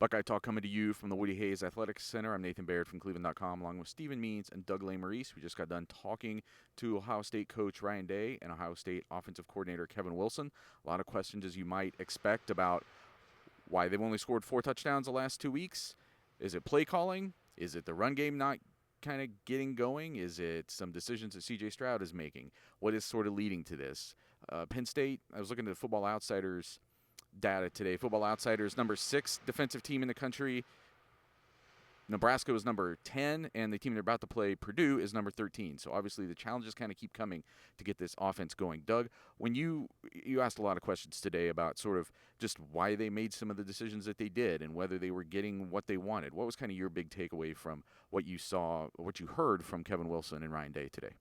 Buckeye Talk coming to you from the Woody Hayes Athletics Center. I'm Nathan Baird from cleveland.com along with Stephen Means and Doug Lesmerises. We just got done talking to Ohio State coach Ryan Day and Ohio State offensive coordinator Kevin Wilson. A lot of questions, as you might expect, about why they've only scored 4 touchdowns the last 2 weeks. Is it play calling? Is it the run game not kind of getting going? Is it some decisions that C.J. Stroud is making? What is sort of leading to this? Penn State, I was looking at Football Outsiders data today. Football Outsiders, number 6 defensive team in the country. Nebraska was number 10, and the team they're about to play, Purdue, is number 13. So obviously the challenges kind of keep coming to get this offense going. Doug, when you asked a lot of questions today about sort of just why they made some of the decisions that they did and whether they were getting what they wanted. What was kind of your big takeaway from what you saw, what you heard from Kevin Wilson and Ryan Day today?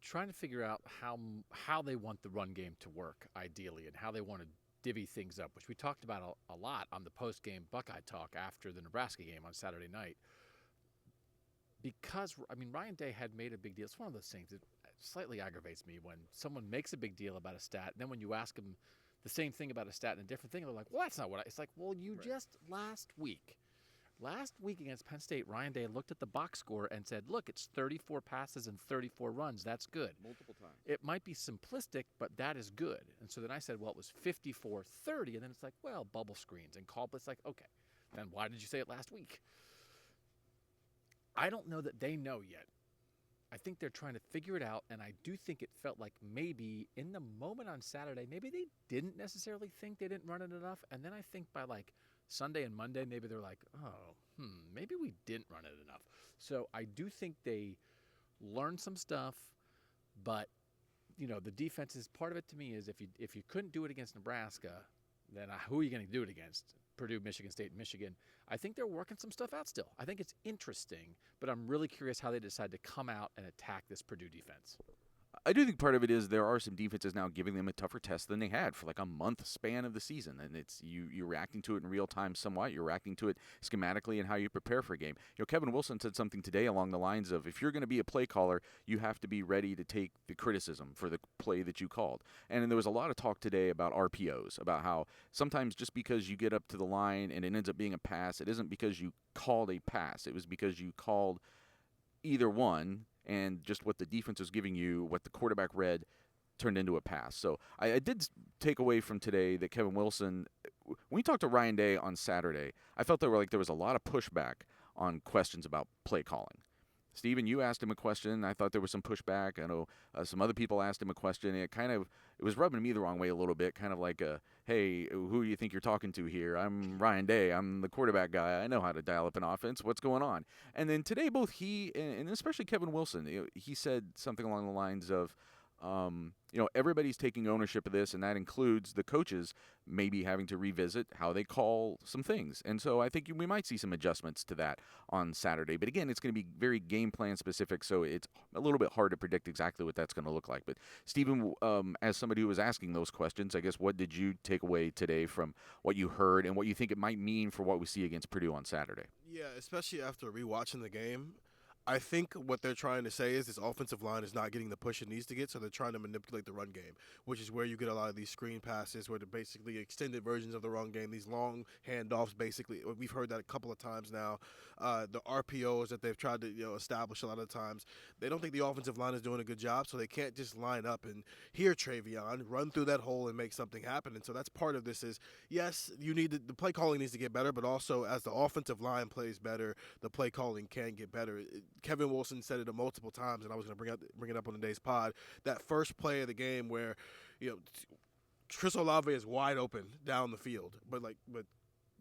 Trying to figure out how they want the run game to work ideally and how they want to divvy things up, which we talked about a lot on the post-game Buckeye Talk after the Nebraska game on Saturday night. Because, Ryan Day had made a big deal. It's one of those things that slightly aggravates me when someone makes a big deal about a stat, and then when you ask them the same thing about a stat and a different thing, they're like, well, that's not what it's like, well, you just last week against Penn State, Ryan Day looked at the box score and said, look, it's 34 passes and 34 runs. That's good. Multiple times. It might be simplistic, but that is good. And so then I said, well, it was 54-30. And then it's like, well, bubble screens and call. But it's like, okay, then why did you say it last week? I don't know that they know yet. I think they're trying to figure it out. And I do think it felt like maybe in the moment on Saturday, maybe they didn't necessarily think they didn't run it enough. And then I think by like Sunday and Monday, maybe they're like, maybe we didn't run it enough. So I do think they learned some stuff, but the defense is part of it to me. Is if you couldn't do it against Nebraska, then who are you going to do it against? Purdue, Michigan State, Michigan. I think they're working some stuff out still. I think it's interesting, but I'm really curious how they decide to come out and attack this Purdue defense. I do think part of it is there are some defenses now giving them a tougher test than they had for like a month span of the season, and it's you're reacting to it in real time somewhat. You're reacting to it schematically and how you prepare for a game. Kevin Wilson said something today along the lines of, if you're going to be a play caller, you have to be ready to take the criticism for the play that you called. And there was a lot of talk today about RPOs, about how sometimes just because you get up to the line and it ends up being a pass, it isn't because you called a pass. It was because you called either one, and just what the defense was giving you, what the quarterback read, turned into a pass. So I did take away from today that Kevin Wilson, when we talked to Ryan Day on Saturday, I felt there was a lot of pushback on questions about play calling. Stephen, you asked him a question. I thought there was some pushback. I know some other people asked him a question. It was rubbing me the wrong way a little bit, kind of like, hey, who do you think you're talking to here? I'm Ryan Day. I'm the quarterback guy. I know how to dial up an offense. What's going on? And then today, both he and especially Kevin Wilson, he said something along the lines of, everybody's taking ownership of this, and that includes the coaches maybe having to revisit how they call some things. And so I think we might see some adjustments to that on Saturday. But again, it's going to be very game plan specific, so it's a little bit hard to predict exactly what that's going to look like. But Stephen, as somebody who was asking those questions, I guess what did you take away today from what you heard and what you think it might mean for what we see against Purdue on Saturday? Yeah, especially after rewatching the game. I think what they're trying to say is this offensive line is not getting the push it needs to get, so they're trying to manipulate the run game, which is where you get a lot of these screen passes where they're basically extended versions of the run game, these long handoffs basically. We've heard that a couple of times now. The RPOs that they've tried to establish a lot of times, they don't think the offensive line is doing a good job, so they can't just line up and hear Travion, run through that hole and make something happen. And so that's part of this is, yes, the play calling needs to get better, but also as the offensive line plays better, the play calling can get better. Kevin Wilson said it multiple times, and I was going to bring it up on today's pod. That first play of the game where, Chris Olave is wide open down the field, but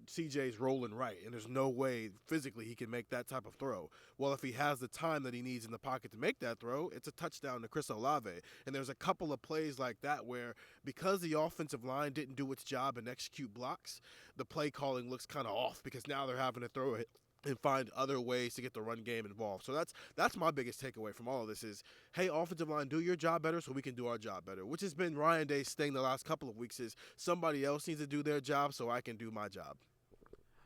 CJ's rolling right, and there's no way physically he can make that type of throw. Well, if he has the time that he needs in the pocket to make that throw, it's a touchdown to Chris Olave. And there's a couple of plays like that where, because the offensive line didn't do its job and execute blocks, the play calling looks kind of off because now they're having to throw it and find other ways to get the run game involved. So that's my biggest takeaway from all of this is, hey, offensive line, do your job better so we can do our job better, which has been Ryan Day's thing the last couple of weeks is somebody else needs to do their job so I can do my job.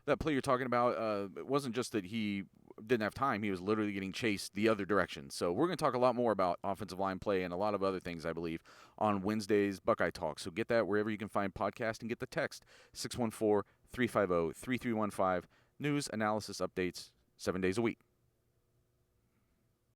That play you're talking about, it wasn't just that he didn't have time. He was literally getting chased the other direction. So we're going to talk a lot more about offensive line play and a lot of other things, I believe, on Wednesday's Buckeye Talk. So get that wherever you can find podcasts and get the text 614 350-3315. News, analysis, updates, 7 days a week.